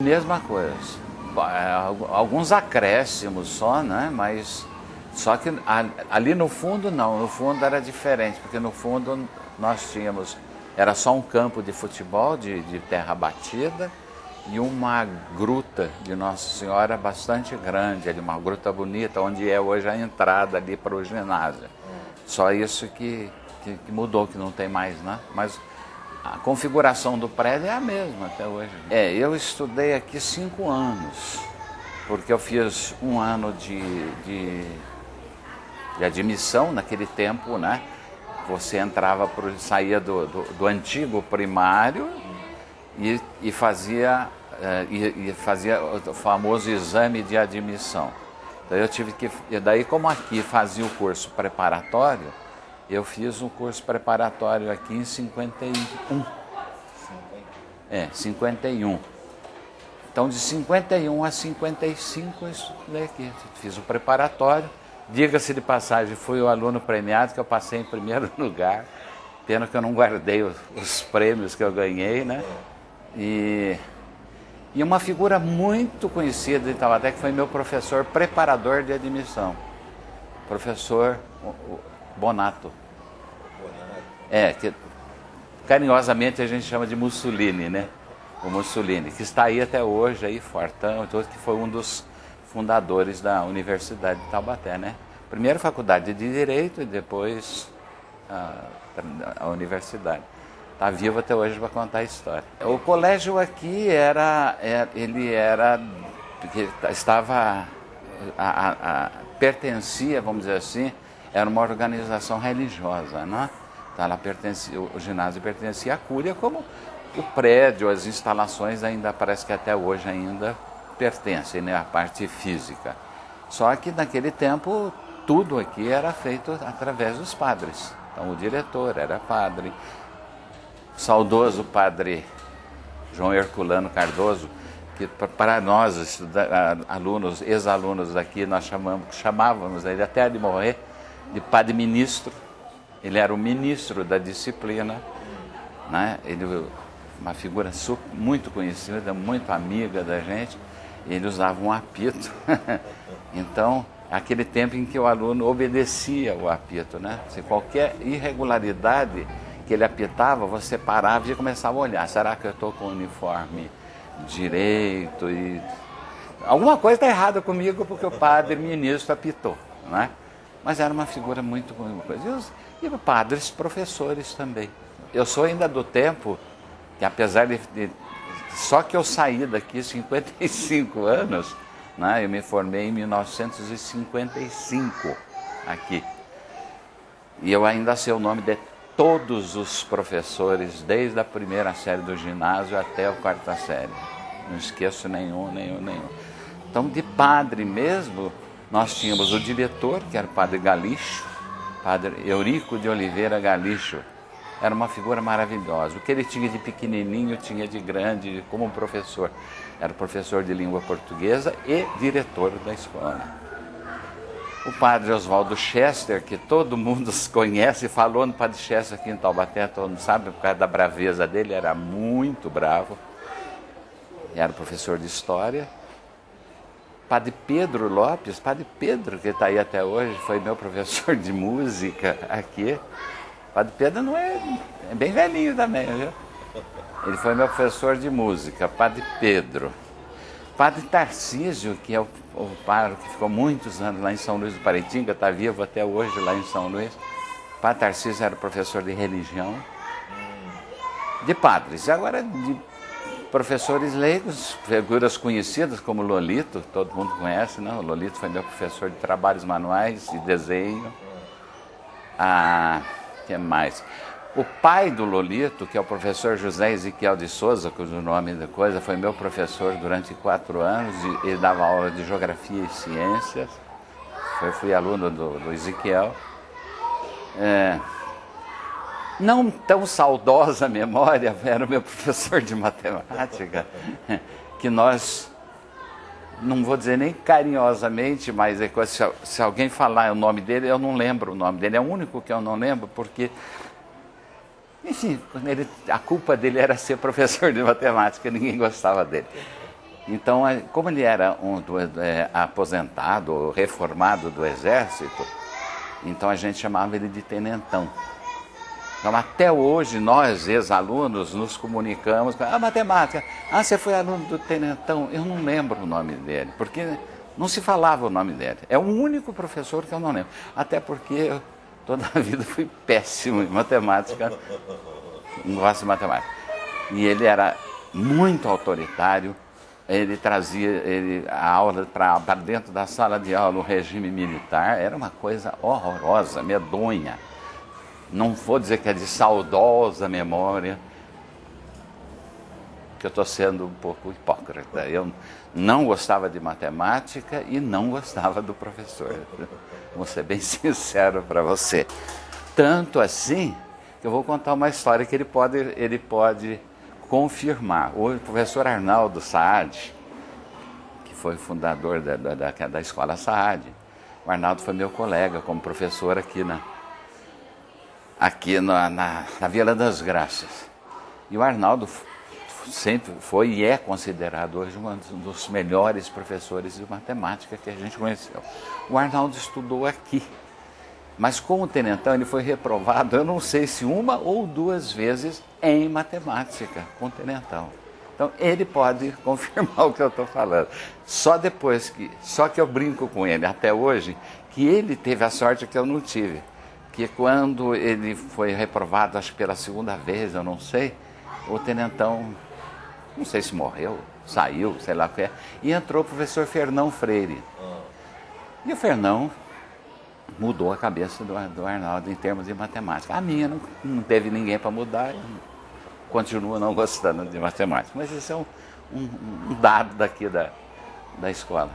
Mesma coisa. Alguns acréscimos só, né? Mas só que ali no fundo não, no fundo era diferente, porque no fundo nós tínhamos, era só um campo de futebol, de terra batida, e uma gruta de Nossa Senhora bastante grande, ali, uma gruta bonita, onde é hoje a entrada ali para o ginásio. Só isso que mudou, que não tem mais, né? Mas a configuração do prédio é a mesma até hoje. Eu estudei aqui 5 anos, porque eu fiz um ano de admissão naquele tempo, né? Você entrava, saía do antigo primário e fazia o famoso exame de admissão. Então eu tive que, e daí como aqui fazia o curso preparatório, eu fiz um curso preparatório aqui em 51. 51. Então de 51 a 55 eu estudei aqui, fiz o preparatório. Diga-se de passagem, fui o aluno premiado, que eu passei em primeiro lugar. Pena que eu não guardei os prêmios que eu ganhei, né? E uma figura muito conhecida em Taubaté, que foi meu professor preparador de admissão, professor Bonato. Que carinhosamente a gente chama de Mussolini, né? O Mussolini, que está aí até hoje, aí fortão, que foi um dos fundadores da Universidade de Taubaté, né? Primeiro faculdade de Direito e depois a universidade. Está vivo até hoje para contar a história. O colégio aqui pertencia, vamos dizer assim, era uma organização religiosa, né? Então o ginásio pertencia à Cúria, como o prédio, as instalações ainda parece que até hoje ainda pertencem, né, à parte física. Só que naquele tempo tudo aqui era feito através dos padres. Então o diretor era padre, o saudoso padre João Herculano Cardoso, que para nós, alunos, ex-alunos daqui, nós chamávamos ele até de morrer de padre ministro. Ele era o ministro da disciplina, né? Ele, uma figura muito conhecida, muito amiga da gente. Ele usava um apito. Então, aquele tempo em que o aluno obedecia o apito, né? Se qualquer irregularidade que ele apitava, você parava e começava a olhar. Será que eu estou com o uniforme direito? E alguma coisa está errada comigo porque o padre ministro apitou, né? Mas era uma figura muito coisa. E padres, professores também. Eu sou ainda do tempo que, apesar só que eu saí daqui 55 anos, né? Eu me formei em 1955 aqui. E eu ainda sei o nome de todos os professores, desde a primeira série do ginásio até a 4ª série. Não esqueço nenhum. Então, de padre mesmo, nós tínhamos o diretor, que era o padre Galixo, padre Eurico de Oliveira Galixo. Era uma figura maravilhosa. O que ele tinha de pequenininho, tinha de grande, como professor. Era professor de língua portuguesa e diretor da escola. O padre Oswaldo Chester, que todo mundo conhece, falou no padre Chester aqui em Taubaté, todo mundo sabe, por causa da braveza dele, era muito bravo. Era professor de história. Padre Pedro Lopes, Padre Pedro, que está aí até hoje, foi meu professor de música aqui. Padre Pedro não é bem velhinho também, viu? Ele foi meu professor de música, Padre Pedro. Padre Tarcísio, que é o pároco que ficou muitos anos lá em São Luís do Paraitinga, está vivo até hoje lá em São Luís. Padre Tarcísio era professor de religião, de padres. Agora, de professores leigos, figuras conhecidas como Lolito, todo mundo conhece, né? O Lolito foi meu professor de trabalhos manuais e desenho. Que mais? O pai do Lolito, que é o professor José Ezequiel de Souza, cujo nome da coisa, foi meu professor durante 4 anos, e ele dava aula de geografia e ciências. Fui aluno do Ezequiel. Não tão saudosa memória, era o meu professor de matemática, que nós, não vou dizer nem carinhosamente, mas se alguém falar o nome dele, eu não lembro o nome dele. É o único que eu não lembro, porque, enfim, a culpa dele era ser professor de matemática, ninguém gostava dele. Então, como ele era aposentado, reformado do Exército, então a gente chamava ele de tenentão. Então, até hoje, nós, ex-alunos, nos comunicamos com a matemática. Ah, você foi aluno do tenentão? Eu não lembro o nome dele, porque não se falava o nome dele. É o único professor que eu não lembro. Até porque eu, toda a vida fui péssimo em matemática, não gosto de matemática. E ele era muito autoritário, ele trazia a aula para dentro da sala de aula, o regime militar, era uma coisa horrorosa, medonha. Não vou dizer que é de saudosa memória, que eu estou sendo um pouco hipócrita. Eu não gostava de matemática e não gostava do professor. Vou ser bem sincero para você. Tanto assim que eu vou contar uma história que ele pode confirmar. O professor Arnaldo Saad, que foi fundador da Escola Saad, o Arnaldo foi meu colega como professor aqui na Vila das Graças. E o Arnaldo sempre foi e é considerado hoje um dos melhores professores de matemática que a gente conheceu. O Arnaldo estudou aqui, mas como tenentão ele foi reprovado, eu não sei se uma ou duas vezes em matemática com tenentão. Então ele pode confirmar o que eu estou falando. Só que eu brinco com ele até hoje, que ele teve a sorte que eu não tive. Que quando ele foi reprovado, acho que pela segunda vez, eu não sei, o tenentão, não sei se morreu, saiu, sei lá o que é, e entrou o professor Fernão Freire. E o Fernão mudou a cabeça do Arnaldo em termos de matemática. A minha não teve ninguém para mudar, continua não gostando de matemática. Mas esse é um dado daqui da escola.